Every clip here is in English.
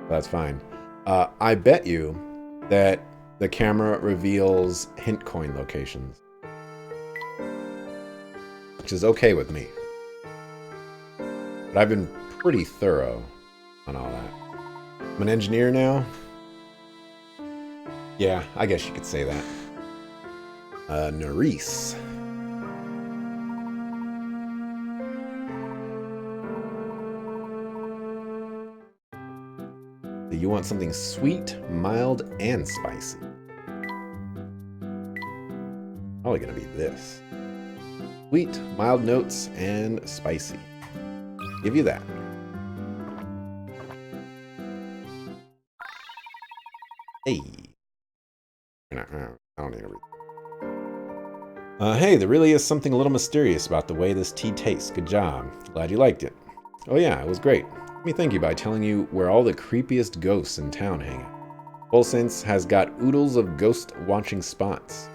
That's fine. I bet you that the camera reveals hint coin locations, which is okay with me. But I've been pretty thorough on all that. I'm an engineer now. Yeah, I guess you could say that. Nerisse. You want something sweet, mild, and spicy. Probably gonna be this. Sweet, mild notes, and spicy. Give you that. Hey. I don't need to read. Hey, there really is something a little mysterious about the way this tea tastes. Good job. Glad you liked it. Oh yeah, it was great. Let me thank you by telling you where all the creepiest ghosts in town hang out. Volsense has got oodles of ghost-watching spots.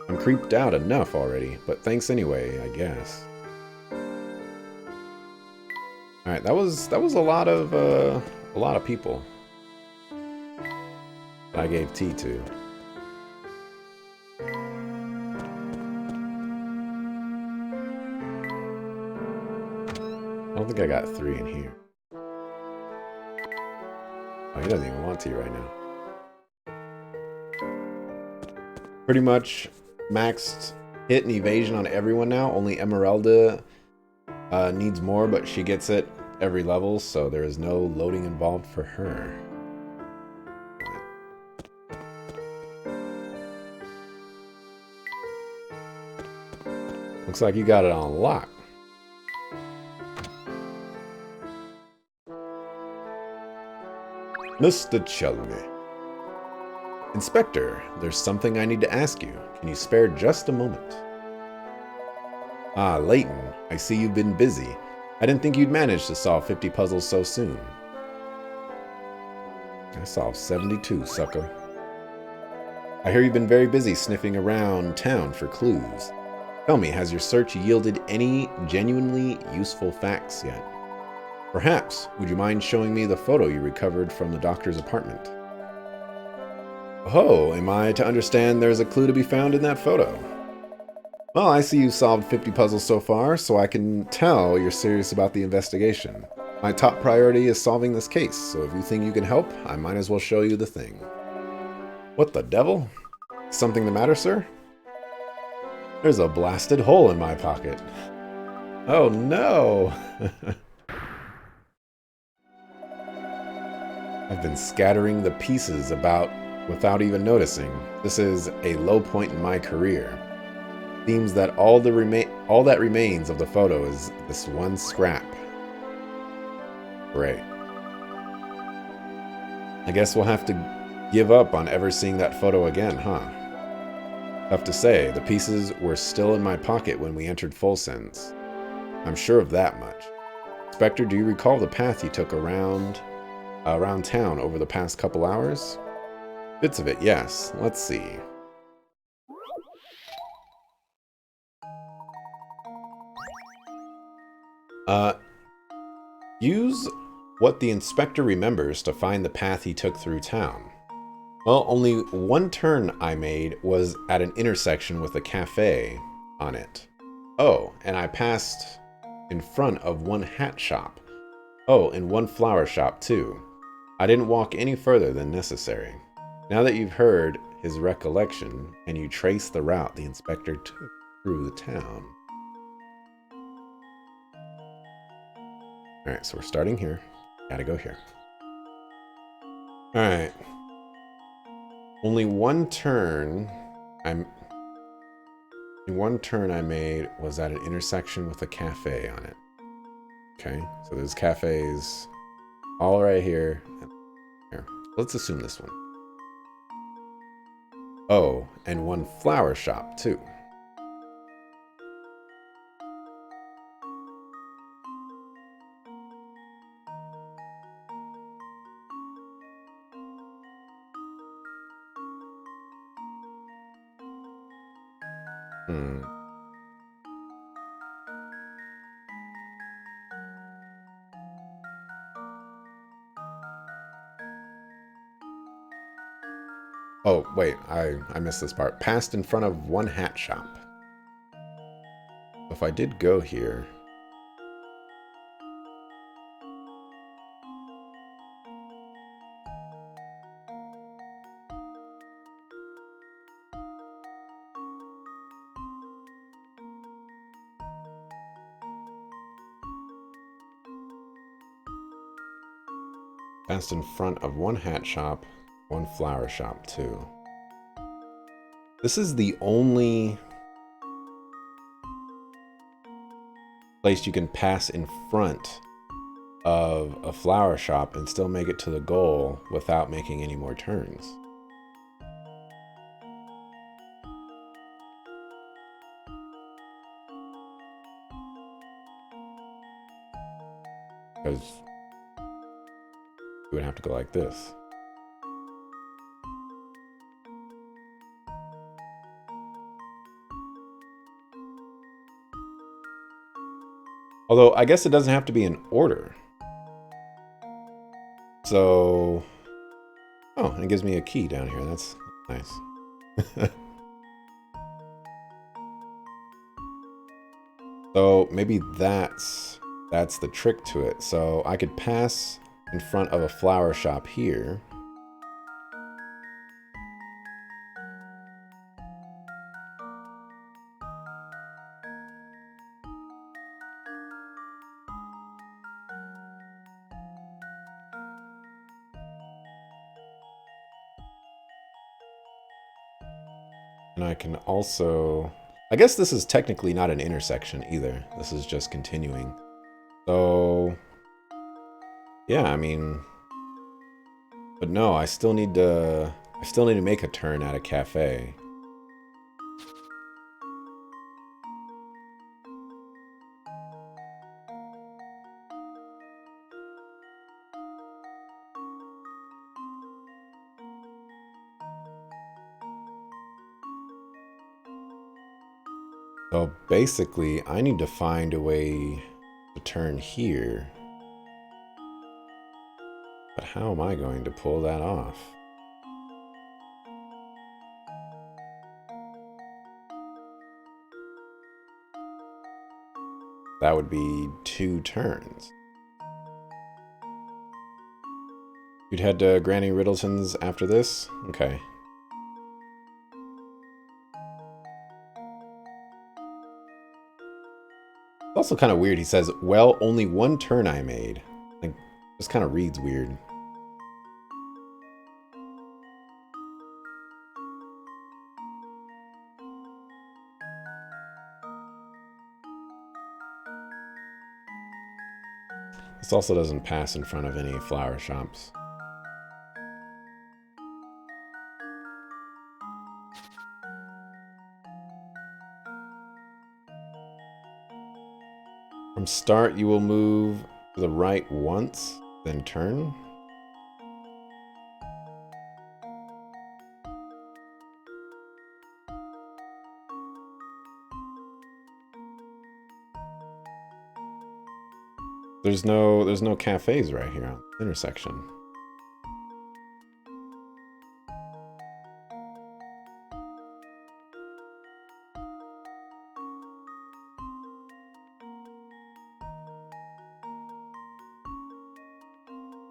I'm creeped out enough already, but thanks anyway, I guess. All right, that was a lot of people that I gave tea to. I don't think I got 3 in here. Oh, he doesn't even want tea right now. Pretty much maxed hit and evasion on everyone now. Only Emeralda needs more, but she gets it every level, so there is no loading involved for her. Looks like you got it on lock. Mr. Chelmy. Inspector, there's something I need to ask you. Can you spare just a moment? Ah, Layton, I see you've been busy. I didn't think you'd manage to solve 50 puzzles so soon. I solved 72, sucker. I hear you've been very busy sniffing around town for clues. Tell me, has your search yielded any genuinely useful facts yet? Perhaps, would you mind showing me the photo you recovered from the doctor's apartment? Oh, am I to understand there's a clue to be found in that photo? Well, I see you solved 50 puzzles so far, so I can tell you're serious about the investigation. My top priority is solving this case, so if you think you can help, I might as well show you the thing. What the devil? Something the matter, sir? There's a blasted hole in my pocket. Oh no! I've been scattering the pieces about without even noticing. This is a low point in my career. Seems that all that remains of the photo is this one scrap. Great. I guess we'll have to give up on ever seeing that photo again, huh? Tough to say, the pieces were still in my pocket when we entered Volsense. I'm sure of that much. Inspector, do you recall the path you took around town over the past couple hours? Bits of it, yes. Let's see. Use what the inspector remembers to find the path he took through town. Well, only one turn I made was at an intersection with a cafe on it. Oh, and I passed in front of one hat shop. Oh, and one flower shop too. I didn't walk any further than necessary. Now that you've heard his recollection, can you trace the route the inspector took through the town? Alright, so we're starting here. Gotta go here. Alright. Only one turn I made was at an intersection with a cafe on it. Okay, so there's cafes all right here. Here. Let's assume this one. Oh, and one flower shop too. Hmm. Oh, wait, I missed this part. Passed in front of one hat shop. If I did go here... Passed in front of one hat shop, one flower shop, too. This is the only place you can pass in front of a flower shop and still make it to the goal without making any more turns. Because you would have to go like this. Although, I guess it doesn't have to be in order. So... Oh, and it gives me a key down here. That's nice. So, maybe that's the trick to it. So, I could pass in front of a flower shop here. And I can also... I guess this is technically not an intersection either. This is just continuing. So... Yeah, I mean... But no, I still need to make a turn at a cafe. So basically, I need to find a way to turn here. But how am I going to pull that off? That would be 2 turns. You'd head to Granny Riddleton's after this? Okay. It's also kind of weird. He says, well, only 1 turn I made. Like, this kind of reads weird. This also doesn't pass in front of any flower shops. From start, you will move to the right once, then turn. There's no cafes right here on the intersection.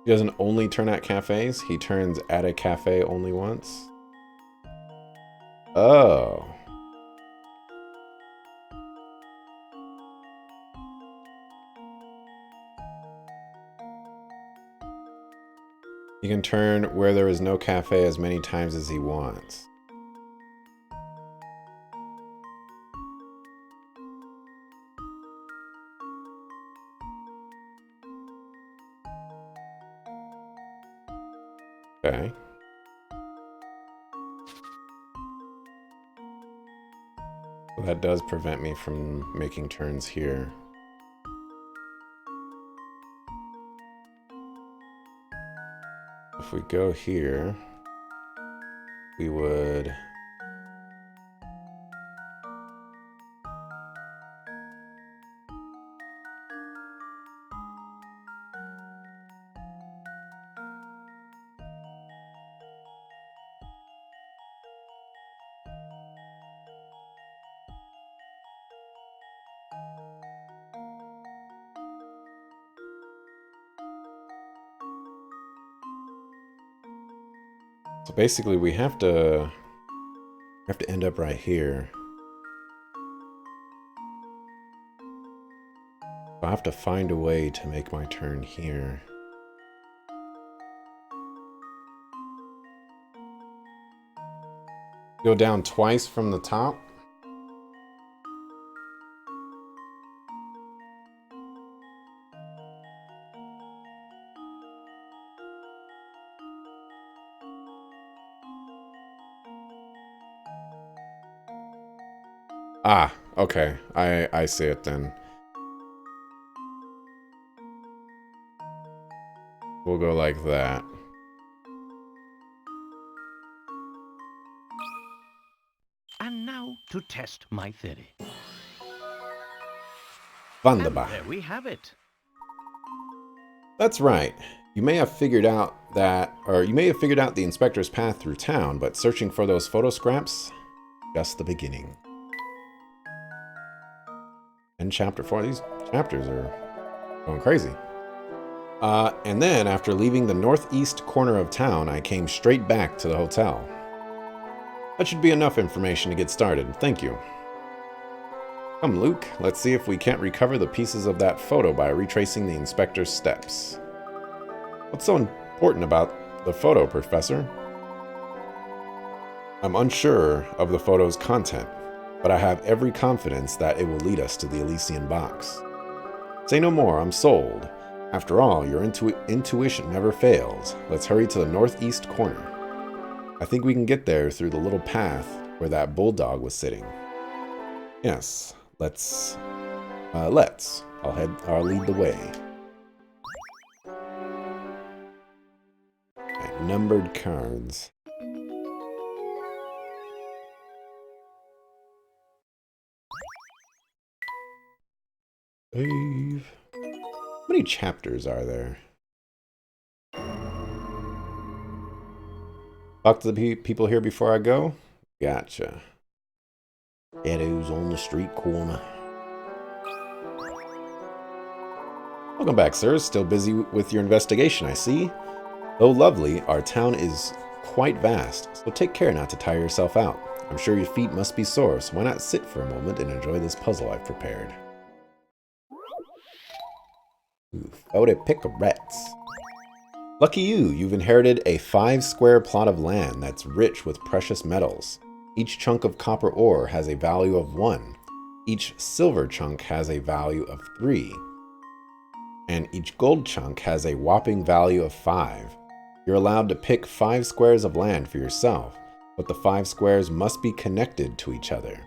He doesn't only turn at cafes, he turns at a cafe only once. Oh. He can turn where there is no cafe as many times as he wants. Okay. So that does prevent me from making turns here. If we go here, we would... So basically we have to end up right here. I have to find a way to make my turn here. Go down twice from the top. Ah, okay. I see it then. We'll go like that. And now to test my theory. Wunderbar. And there we have it. That's right. You may have figured out the inspector's path through town, but searching for those photo scraps, just the beginning. And chapter 4. These chapters are going crazy. And then, after leaving the northeast corner of town, I came straight back to the hotel. That should be enough information to get started. Thank you. Come, Luke. Let's see if we can't recover the pieces of that photo by retracing the inspector's steps. What's so important about the photo, Professor? I'm unsure of the photo's content, but I have every confidence that it will lead us to the Elysian box. Say no more, I'm sold. After all, your intuition never fails. Let's hurry to the northeast corner. I think we can get there through the little path where that bulldog was sitting. Yes, let's. I'll lead the way. Right, numbered cards. Save. How many chapters are there? Talk to the people here before I go? Gotcha. Shadows on the street corner. Welcome back, sir. Still busy with your investigation, I see. Though lovely, our town is quite vast, so take care not to tire yourself out. I'm sure your feet must be sore, so why not sit for a moment and enjoy this puzzle I've prepared. Ooh, photo picarettes. Lucky you, you've inherited a 5-square plot of land that's rich with precious metals. Each chunk of copper ore has a value of 1. Each silver chunk has a value of 3. And each gold chunk has a whopping value of 5. You're allowed to pick 5 squares of land for yourself, but the 5 squares must be connected to each other.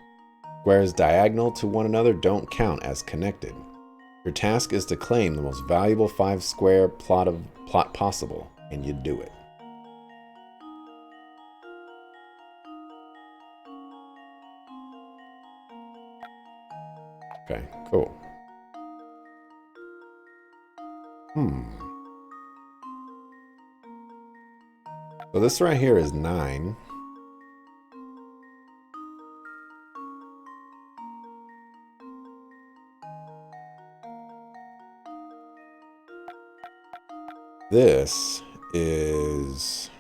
Squares diagonal to one another don't count as connected. Your task is to claim the most valuable 5-square plot possible, and you do it. Okay, cool. So this right here is 9. This is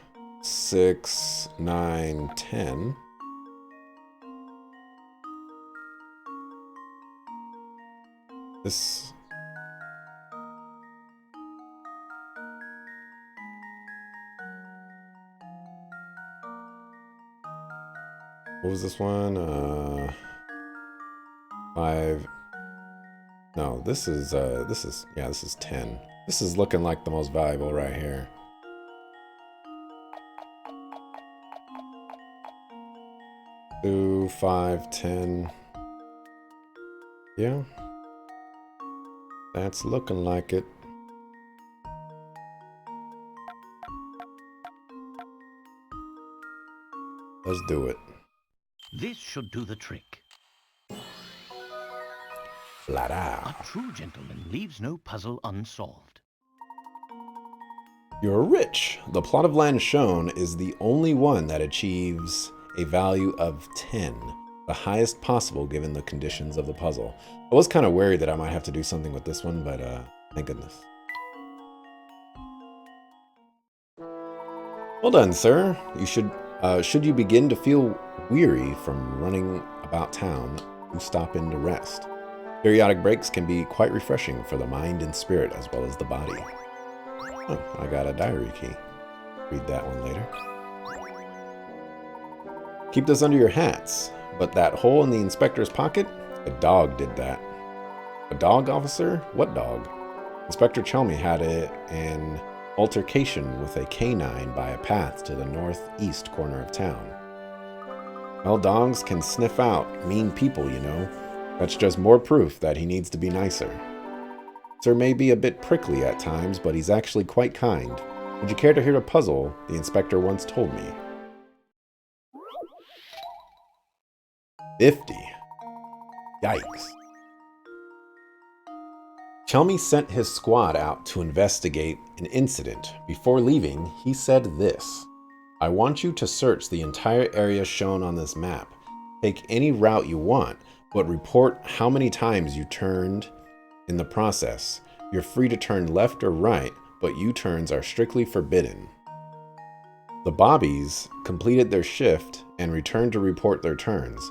6, 9, 10. This... What was this one? 5. No, this is 10. This is looking like the most valuable right here. Two, 5, 10. Yeah. That's looking like it. Let's do it. This should do the trick. Flat out. A true gentleman leaves no puzzle unsolved. You're rich. The plot of land shown is the only one that achieves a value of 10, the highest possible given the conditions of the puzzle. I was kind of worried that I might have to do something with this one, but thank goodness. Well done, sir. Should you begin to feel weary from running about town, you stop in to rest. Periodic breaks can be quite refreshing for the mind and spirit as well as the body. Oh, I got a diary key. Read that one later. Keep this under your hats, but that hole in the inspector's pocket? A dog did that. A dog, officer? What dog? Inspector Chelmy had an altercation with a canine by a path to the northeast corner of town. Well, dogs can sniff out mean people, you know. That's just more proof that he needs to be nicer. Sir may be a bit prickly at times, but he's actually quite kind. Would you care to hear a puzzle the inspector once told me? 50. Yikes. Chelmy sent his squad out to investigate an incident. Before leaving, he said this: I want you to search the entire area shown on this map. Take any route you want, but report how many times you turned in the process. You're free to turn left or right, but U-turns are strictly forbidden. The Bobbies completed their shift and returned to report their turns.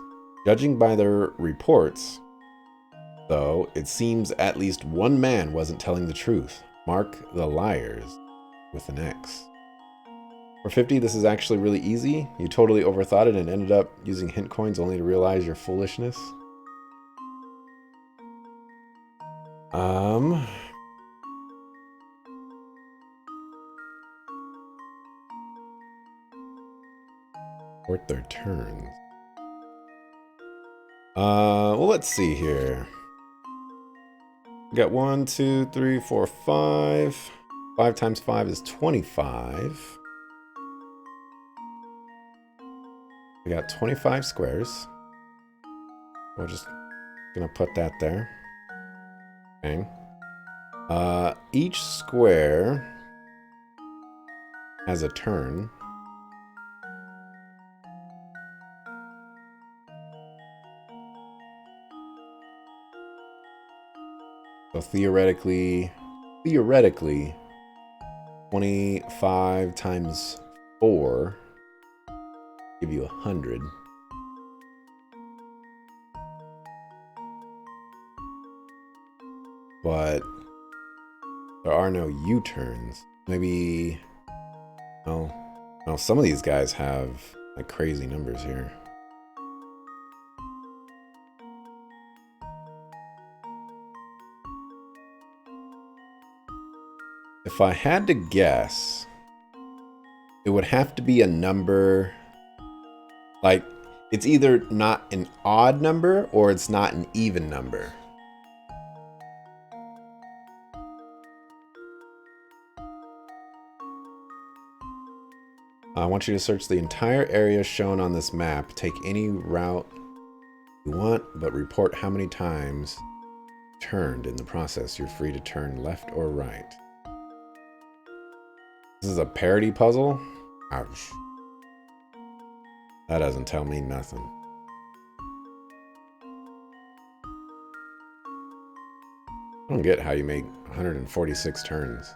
Judging by their reports, though, it seems at least one man wasn't telling the truth. Mark the liars with an X. For 50, this is actually really easy. You totally overthought it and ended up using hint coins only to realize your foolishness. Report their turns. Well, let's see here. We got 1, 2, 3, 4, 5. 5 times 5 is 25. We got 25 squares. We're just gonna put that there. Okay. Each square has a turn. So theoretically, 25 times 4 give you 100. But there are no U-turns. Maybe, well, some of these guys have like crazy numbers here. If I had to guess, it would have to be a number, like, it's either not an odd number or it's not an even number. I want you to search the entire area shown on this map. Take any route you want, but report how many times turned in the process. You're free to turn left or right. This is a parody puzzle? Ouch. That doesn't tell me nothing. I don't get how you make 146 turns.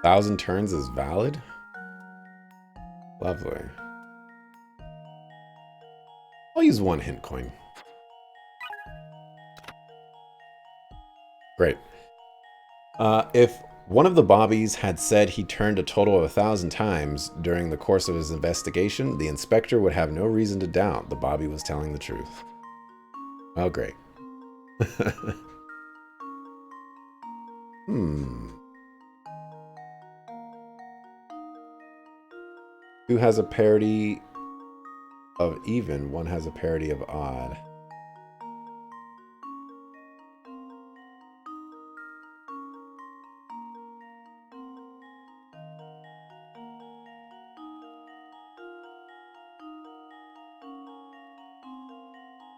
Thousand turns is valid? Lovely. I'll use 1 hint coin. Great. If one of the Bobbies had said he turned a total of 1,000 times during the course of his investigation, the inspector would have no reason to doubt the Bobby was telling the truth. Oh, great. Who has a parody of even? One has a parody of odd.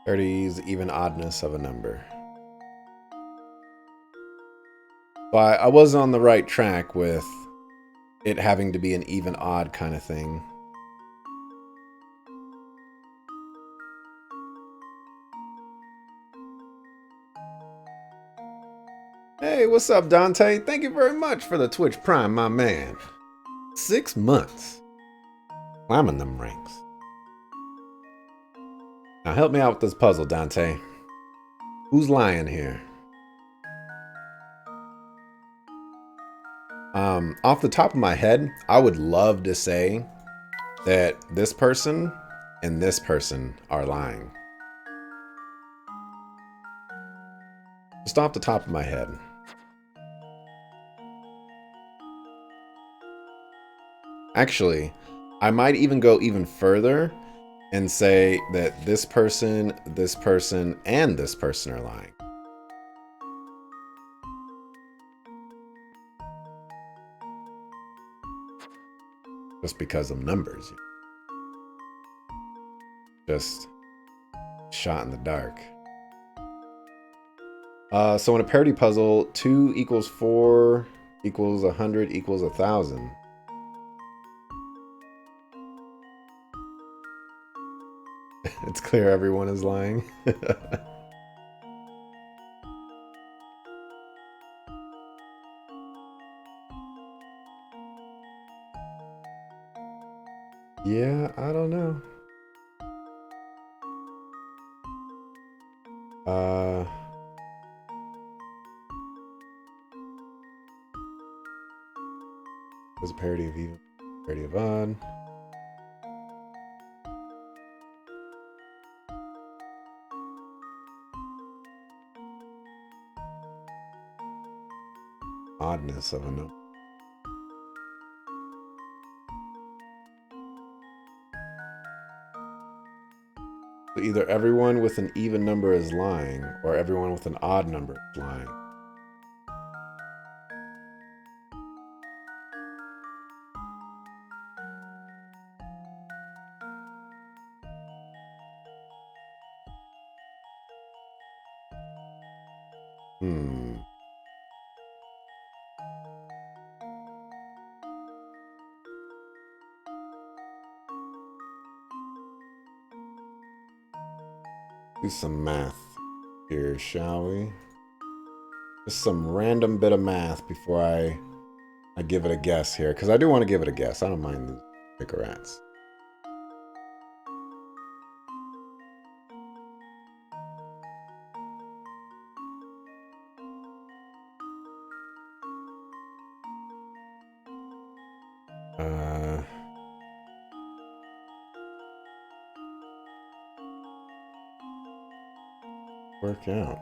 Parodies even oddness of a number. But I was on the right track with it having to be an even odd kind of thing. Hey, what's up, Dante? Thank you very much for the Twitch Prime, my man. 6 months. Climbing them ranks. Now help me out with this puzzle, Dante. Who's lying here? Off the top of my head, I would love to say that this person and this person are lying. Just off the top of my head. Actually, I might even go even further and say that this person, and this person are lying. Just because of numbers. Just shot in the dark. So in a parody puzzle, 2 equals 4 equals 100 equals 1,000. It's clear everyone is lying. Yeah, I don't know. There's a parody of even, parody of odd. Oddness of a number. So either everyone with an even number is lying, or everyone with an odd number is lying. Do some math here, shall we? Just some random bit of math before I give it a guess here, because I do want to give it a guess. I don't mind the picker rats. Work out.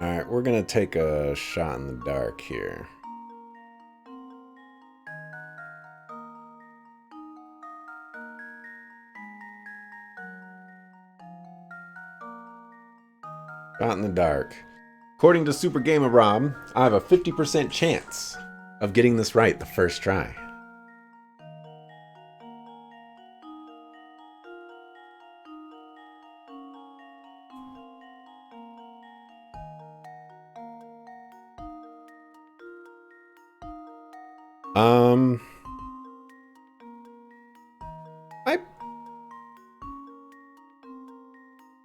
Alright, we're gonna take a shot in the dark here. Shot in the dark. According to Super Gamer Rob, I have a 50% chance of getting this right the first try.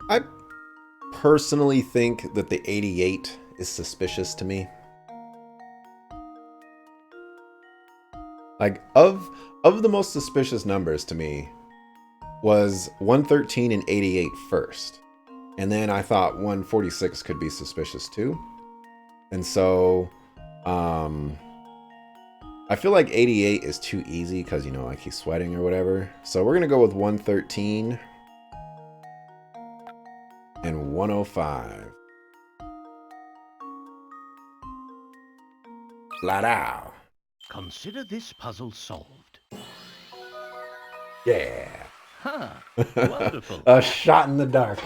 I personally think that the 88 is suspicious to me. Like, of the most suspicious numbers to me was 113 and 88 first. And then I thought 146 could be suspicious too. And so, I feel like 88 is too easy because, you know, like he's sweating or whatever. So we're going to go with 113 and 105. Flat out. Consider this puzzle solved. Yeah. Huh. Wonderful. A shot in the dark.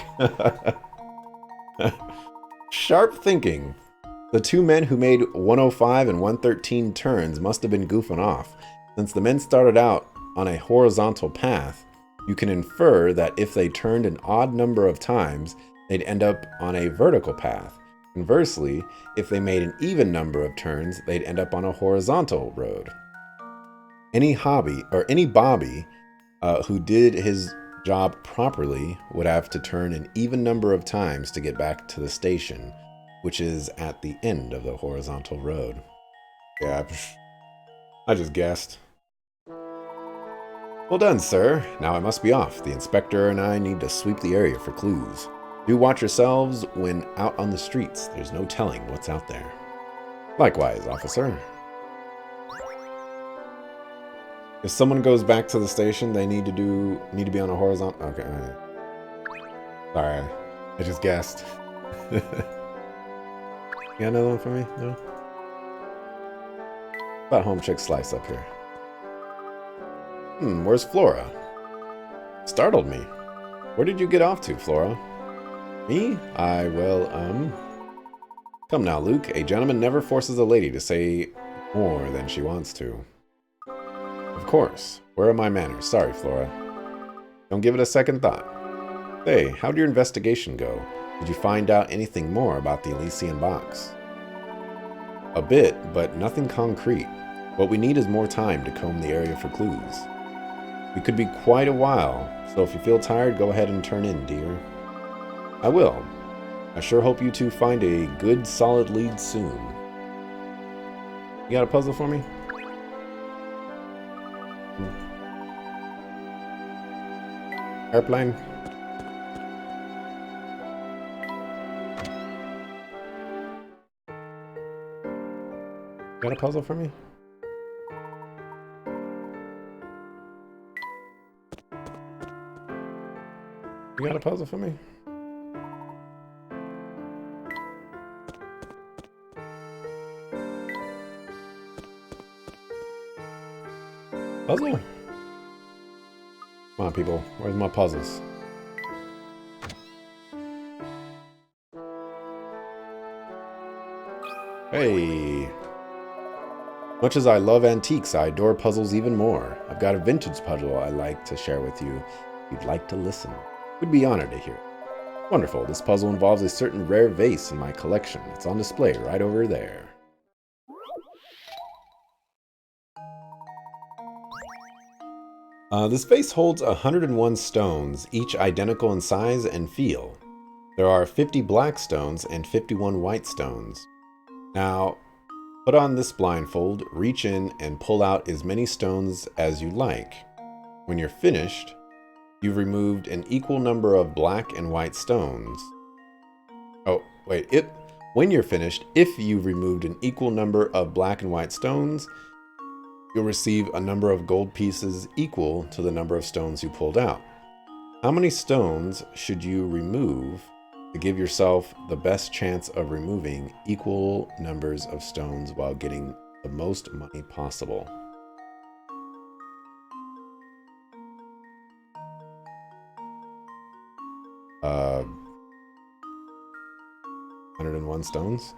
Sharp thinking The two men who made 105 and 113 turns must have been goofing off. Since the men started out on a horizontal path, you can infer that if they turned an odd number of times, they'd end up on a vertical path. Conversely, if they made an even number of turns, they'd end up on a horizontal road. Any Bobby who did his job properly would have to turn an even number of times to get back to the station, which is at the end of the horizontal road. Yeah, I just guessed. Well done, sir. Now I must be off. The inspector and I need to sweep the area for clues. Do watch yourselves when out on the streets. There's no telling what's out there. Likewise, officer. If someone goes back to the station, they need to be on a horizontal. Okay, all right. Sorry, I just guessed. You got another one for me? No. About home chick slice up here. Where's Flora? Startled me. Where did you get off to, Flora? Me? Come now, Luke. A gentleman never forces a lady to say more than she wants to. Of course. Where are my manners? Sorry, Flora. Don't give it a second thought. Hey, how'd your investigation go? Did you find out anything more about the Elysian box? A bit, but nothing concrete. What we need is more time to comb the area for clues. We could be quite a while, so if you feel tired, go ahead and turn in, dear. I will. I sure hope you two find a good, solid lead soon. You got a puzzle for me? Airplane? Got a puzzle for me? You got a puzzle for me? Puzzle? Come on, people. Where's my puzzles? Hey. Much as I love antiques, I adore puzzles even more. I've got a vintage puzzle I'd like to share with you. If you'd like to listen, we'd be honored to hear it. Wonderful. This puzzle involves a certain rare vase in my collection. It's on display right over there. This vase holds 101 stones, each identical in size and feel. There are 50 black stones and 51 white stones. Now, put on this blindfold, reach in, and pull out as many stones as you like. When you're finished, you've removed an equal number of black and white stones. Oh, wait. When you're finished, if you've removed an equal number of black and white stones, you'll receive a number of gold pieces equal to the number of stones you pulled out. How many stones should you remove to give yourself the best chance of removing equal numbers of stones while getting the most money possible? Uh, 101 stones?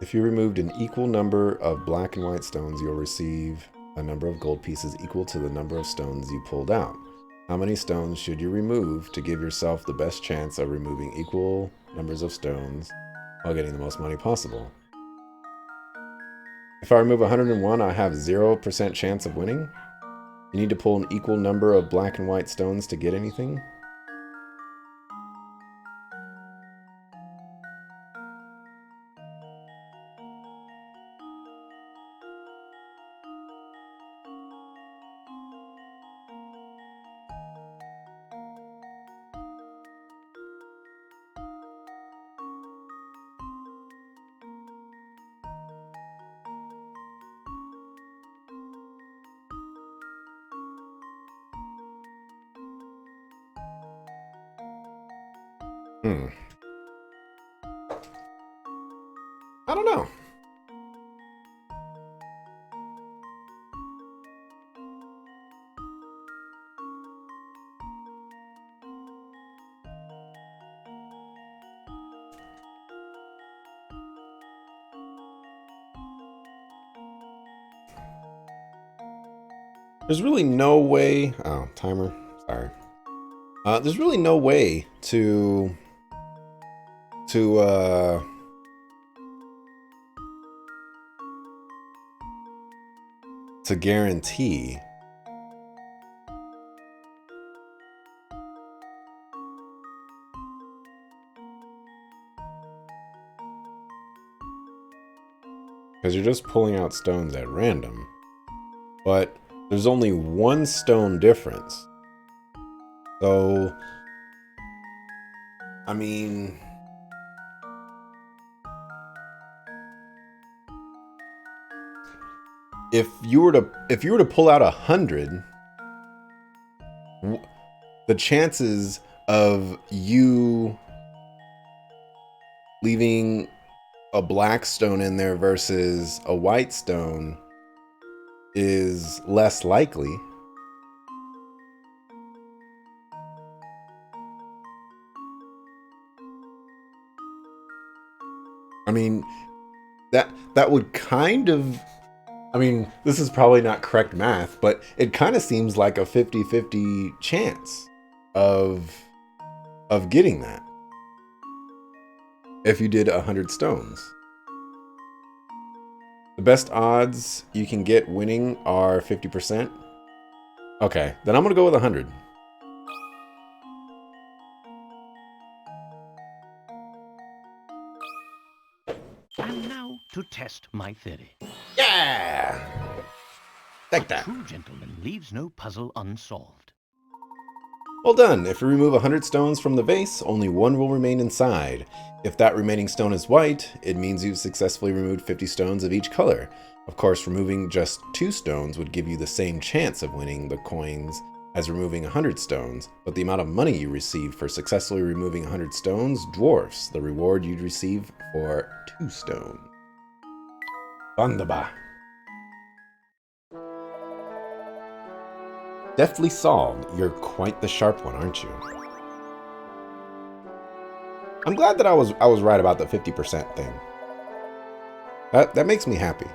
If you removed an equal number of black and white stones, you'll receive a number of gold pieces equal to the number of stones you pulled out. How many stones should you remove to give yourself the best chance of removing equal numbers of stones while getting the most money possible? If I remove 101, I have 0% chance of winning? You need to pull an equal number of black and white stones to get anything? I don't know. There's really no way... Oh, timer. Sorry. There's really no way to guarantee because you're just pulling out stones at random. But there's only one stone difference. So, I mean, if you were to pull out 100, the chances of you leaving a black stone in there versus a white stone is less likely. I mean, that would kind of... I mean, this is probably not correct math, but it kind of seems like a 50-50 chance of getting that if you did 100 stones. The best odds you can get winning are 50%. Okay, then I'm going to go with 100. And now to test my theory. Yeah! Take that. A true gentleman leaves no puzzle unsolved. Well done. If you remove 100 stones from the vase, only one will remain inside. If that remaining stone is white, it means you've successfully removed 50 stones of each color. Of course, removing just 2 stones would give you the same chance of winning the coins as removing 100 stones, but the amount of money you receive for successfully removing 100 stones dwarfs the reward you'd receive for 2 stones. Bandaba. Deftly solved. You're quite the sharp one, aren't you? I'm glad that I was right about the 50% thing. That makes me happy.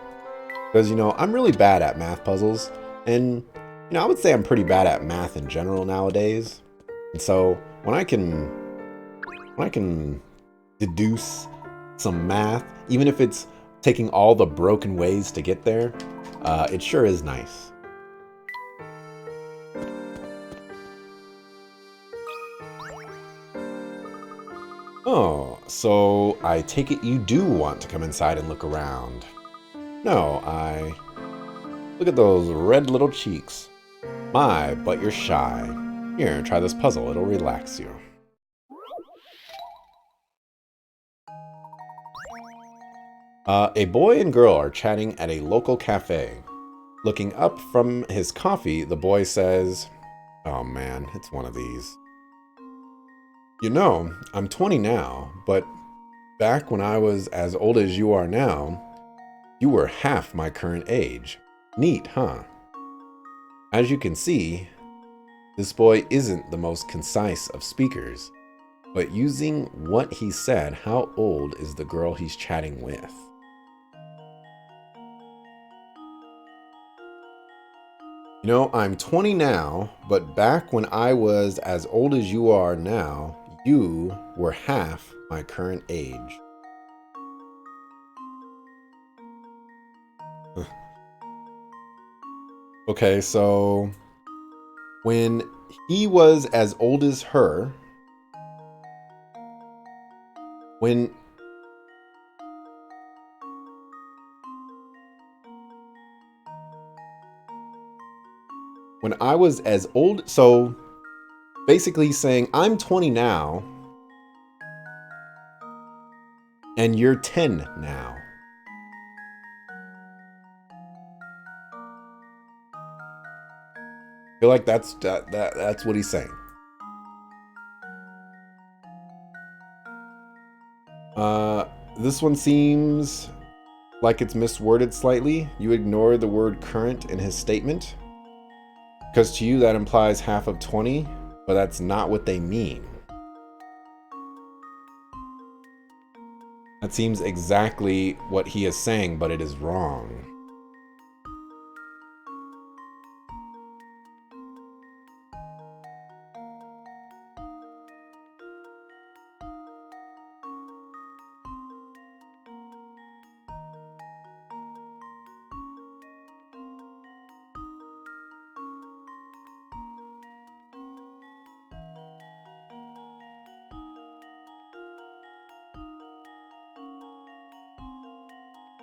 Because, you know, I'm really bad at math puzzles. And, you know, I would say I'm pretty bad at math in general nowadays. And so, when I can deduce some math, even if it's taking all the broken ways to get there, it sure is nice. Oh, so I take it you do want to come inside and look around. No, Look at those red little cheeks. My, but you're shy. Here, try this puzzle. It'll relax you. A boy and girl are chatting at a local cafe. Looking up from his coffee, the boy says, "Oh man, it's one of these. You know, I'm 20 now, but back when I was as old as you are now, you were half my current age. Neat, huh?" As you can see, this boy isn't the most concise of speakers, but using what he said, how old is the girl he's chatting with? You know, I'm 20 now, but back when I was as old as you are now, you were half my current age. Okay, so when he was as old as her, when I was as old, so basically saying I'm 20 now and you're 10 now. I feel like that's what he's saying. This one seems like it's misworded slightly. You ignore the word current in his statement, because to you that implies half of 20, but that's not what they mean. That seems exactly what he is saying, but it is wrong.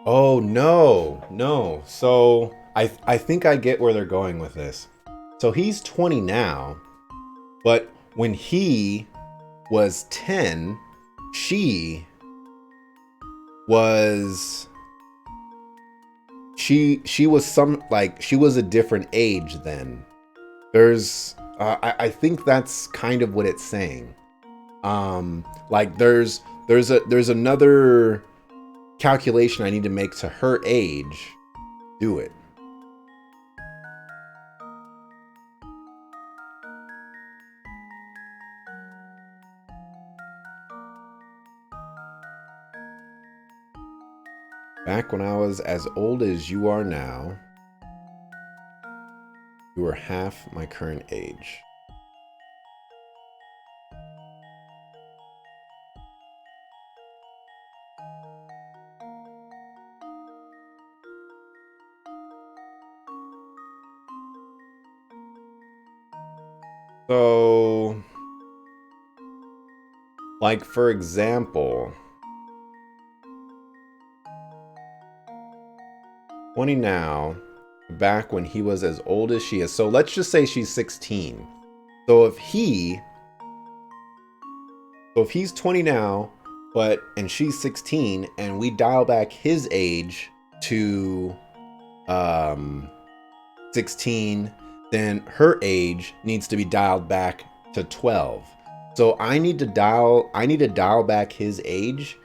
Oh, no. No. So I think I get where they're going with this. So he's 20 now, but when he was 10, she was she was some like she was a different age then. There's I think that's kind of what it's saying. Like there's another calculation I need to make to her age. Do it. Back when I was as old as you are now, you were half my current age. So, like for example, 20 now, back when he was as old as she is. So let's just say she's 16. So if he's 20 now, and she's 16, and we dial back his age to 16, then her age needs to be dialed back to 12. So I need to dial back his age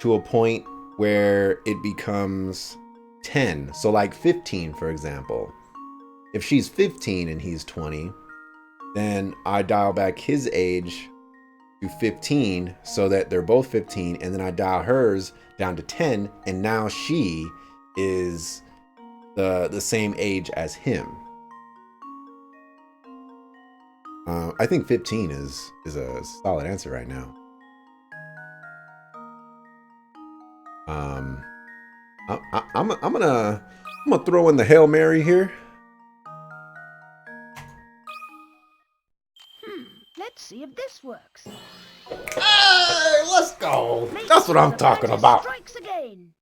to a point where it becomes 10. So like 15, for example. If she's 15 and he's 20, then I dial back his age to 15 so that they're both 15, and then I dial hers down to 10, and now she is the same age as him. I think 15 is a solid answer right now. I'm gonna throw in the Hail Mary here. Let's see if this works. Hey, let's go. That's what I'm talking about. Strikes again.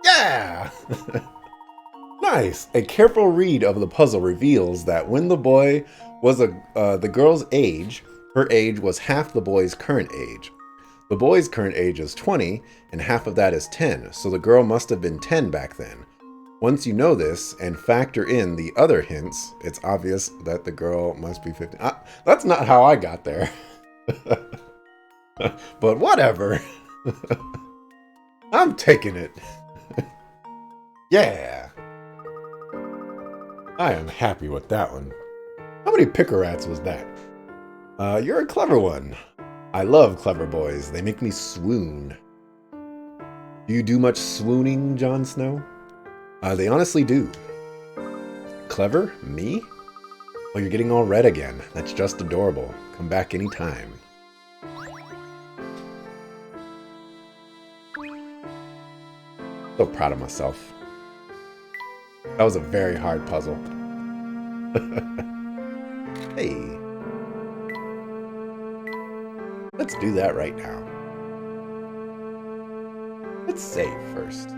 Yeah. Nice. A careful read of the puzzle reveals that when the boy was the girl's age, her age was half the boy's current age. The boy's current age is 20, and half of that is 10, so the girl must have been 10 back then. Once you know this and factor in the other hints, it's obvious that the girl must be 15. That's not how I got there. But whatever. I'm taking it. Yeah. I am happy with that one. How many Pickerats was that? You're a clever one. I love clever boys. They make me swoon. Do you do much swooning, Jon Snow? They honestly do. Clever? Me? Oh, you're getting all red again. That's just adorable. Come back anytime. So proud of myself. That was a very hard puzzle. Hey. Let's do that right now. Let's save first.